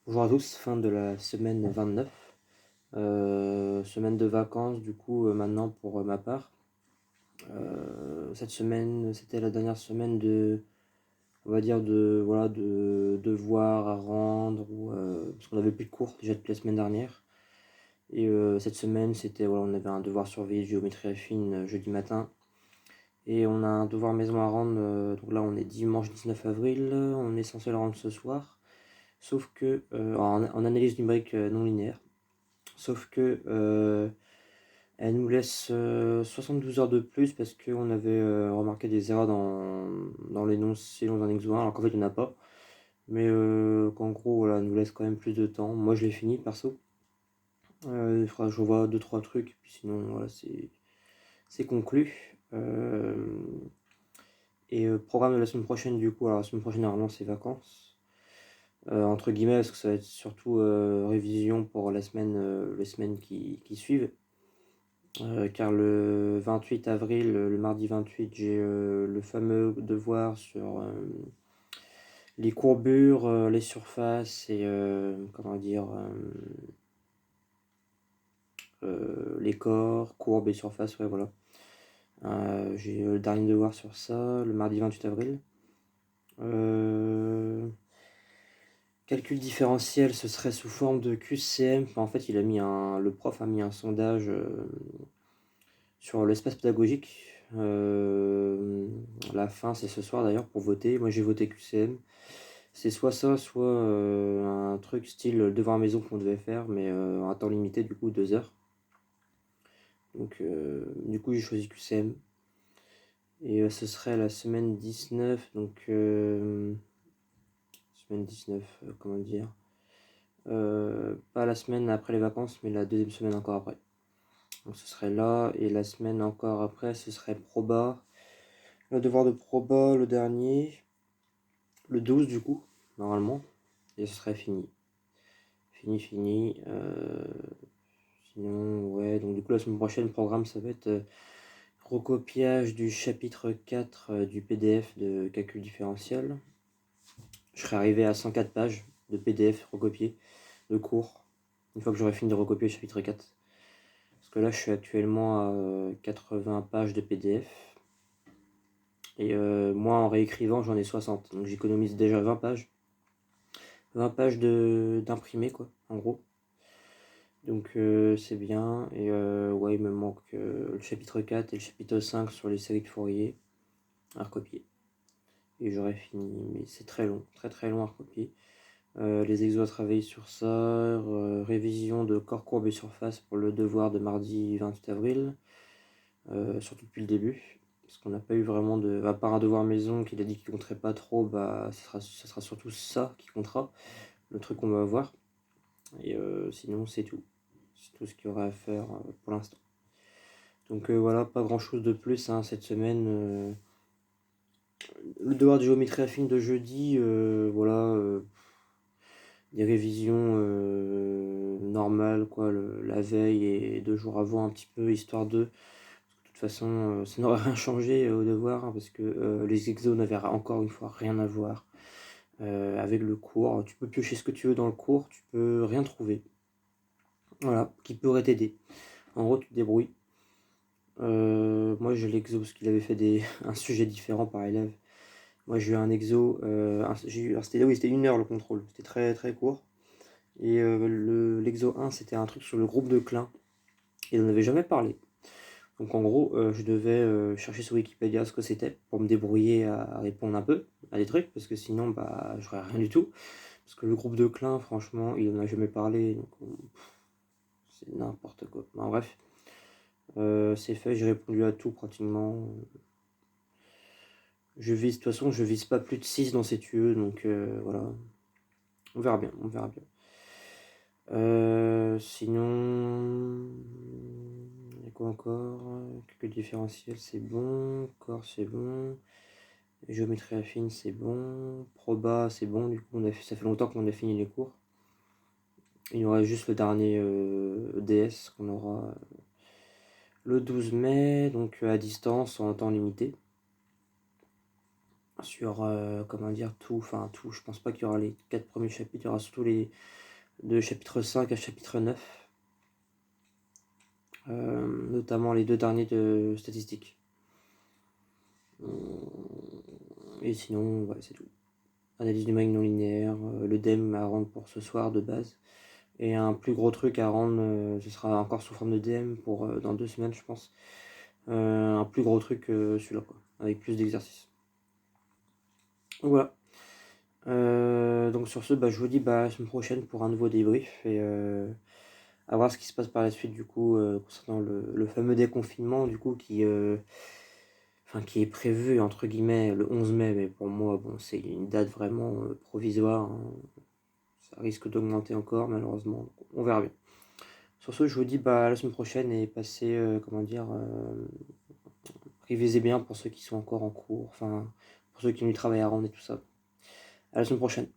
Bonjour à tous, fin de la semaine 29. Semaine de vacances du coup maintenant pour ma part. Cette semaine, c'était la dernière semaine de, on va dire de devoirs à rendre parce qu'on avait plus de cours déjà depuis la semaine dernière. Et cette semaine, c'était on avait un devoir surveillé de géométrie affine jeudi matin. Et on a un devoir maison à rendre, donc là on est dimanche 19 avril, on est censé le rendre ce soir. Sauf que en analyse numérique non linéaire. Sauf que elle nous laisse 72 heures de plus parce qu'on avait remarqué des erreurs dans l'énoncé dans un exo 1, alors qu'en fait il n'y en a pas. Mais qu'en gros, voilà, elle nous laisse quand même plus de temps. Moi je l'ai fini perso. Il faudra que je revoie 2-3 trucs, puis sinon voilà, c'est conclu. Et programme de la semaine prochaine du coup, alors la semaine prochaine normalement c'est vacances. Entre guillemets, parce que ça va être surtout révision pour les semaines qui suivent. Car le 28 avril, le mardi 28, j'ai le fameux devoir sur les courbures, les surfaces et comment dire les corps, courbes et surfaces, ouais voilà. J'ai le dernier devoir sur ça, le mardi 28 avril. Calcul différentiel, ce serait sous forme de QCM. En fait, le prof a mis un sondage sur l'espace pédagogique. La fin, c'est ce soir d'ailleurs pour voter. Moi, j'ai voté QCM. C'est soit ça, soit un truc style devoir maison qu'on devait faire, mais un temps limité, du coup, 2 heures. Donc, du coup, j'ai choisi QCM. Et ce serait la semaine 19, donc semaine 19, comment dire, pas la semaine après les vacances, mais la deuxième semaine encore après. Donc ce serait là, et la semaine encore après, ce serait proba. Le devoir de proba, le dernier, le 12 du coup, normalement, et ce serait fini. Fini. Sinon, ouais, donc du coup, la semaine prochaine, le programme, ça va être recopiage du chapitre 4 du PDF de calcul différentiel. Je serai arrivé à 104 pages de PDF recopiés de cours, une fois que j'aurai fini de recopier le chapitre 4. Parce que là, je suis actuellement à 80 pages de PDF. Et moi, en réécrivant, j'en ai 60. Donc j'économise déjà 20 pages. 20 pages d'imprimé, quoi, en gros. Donc c'est bien. Et ouais, il me manque le chapitre 4 et le chapitre 5 sur les séries de Fourier à recopier. Et j'aurais fini. Mais c'est très long, très long à recopier. Les exos à travailler sur ça. Révision de corps, courbe et surface pour le devoir de mardi 28 avril. Surtout depuis le début. Parce qu'on n'a pas eu vraiment de. À part un devoir maison qu'il a dit qu'il compterait pas trop, bah ça sera surtout ça qui comptera. Le truc qu'on va avoir. Et sinon, c'est tout. C'est tout ce qu'il y aura à faire pour l'instant. Donc voilà, pas grand chose de plus hein, cette semaine. Le devoir de géométrie affine de jeudi, voilà, des révisions normales, quoi, la veille et 2 jours avant un petit peu, histoire de. De toute façon, ça n'aurait rien changé au devoir, hein, parce que les exos n'avaient encore une fois rien à voir avec le cours. Tu peux piocher ce que tu veux dans le cours, tu peux rien trouver. Voilà, qui pourrait t'aider. En gros, tu te débrouilles. Moi j'ai l'exo parce qu'il avait fait un sujet différent par élève. Moi j'ai eu un exo, c'était 1 heure le contrôle, c'était très court. Et l'exo 1 c'était un truc sur le groupe de Klein. Il n'en avait jamais parlé. Donc en gros je devais chercher sur Wikipédia ce que c'était pour me débrouiller à répondre un peu à des trucs parce que sinon bah j'aurais rien du tout. Parce que le groupe de Klein franchement il n'en a jamais parlé donc c'est n'importe quoi. En bref, c'est fait, j'ai répondu à tout pratiquement. De toute façon, je vise pas plus de 6 dans cette UE, donc voilà. On verra bien, on verra bien. Sinon, il y a quoi encore? Quelques différentiels, c'est bon. Corps, c'est bon. Géométrie affine, c'est bon. Proba, c'est bon. Du coup, ça fait longtemps qu'on a fini les cours. Il y aura juste le dernier DS qu'on aura le 12 mai, donc à distance, en temps limité. sur, comment dire, tout, enfin tout, je pense pas qu'il y aura les 4 premiers chapitres, il y aura surtout les de chapitre 5 à chapitre 9, notamment les 2 derniers de statistiques. Et sinon, ouais, c'est tout. Analyse numérique non linéaire, le DEM à rendre pour ce soir de base. Et un plus gros truc à rendre, ce sera encore sous forme de DM pour dans 2 semaines, je pense. Un plus gros truc que celui-là, quoi, avec plus d'exercices. Donc voilà. Donc sur ce, je vous dis la semaine prochaine pour un nouveau débrief et à voir ce qui se passe par la suite du coup concernant le fameux déconfinement du coup qui est prévu entre guillemets le 11 mai, mais pour moi bon c'est une date vraiment provisoire, hein. Ça risque d'augmenter encore malheureusement, donc on verra bien. Sur ce, je vous dis à la semaine prochaine et passez révisez bien pour ceux qui sont encore en cours, enfin pour ceux qui ont du travail à rendre et tout ça. À la semaine prochaine.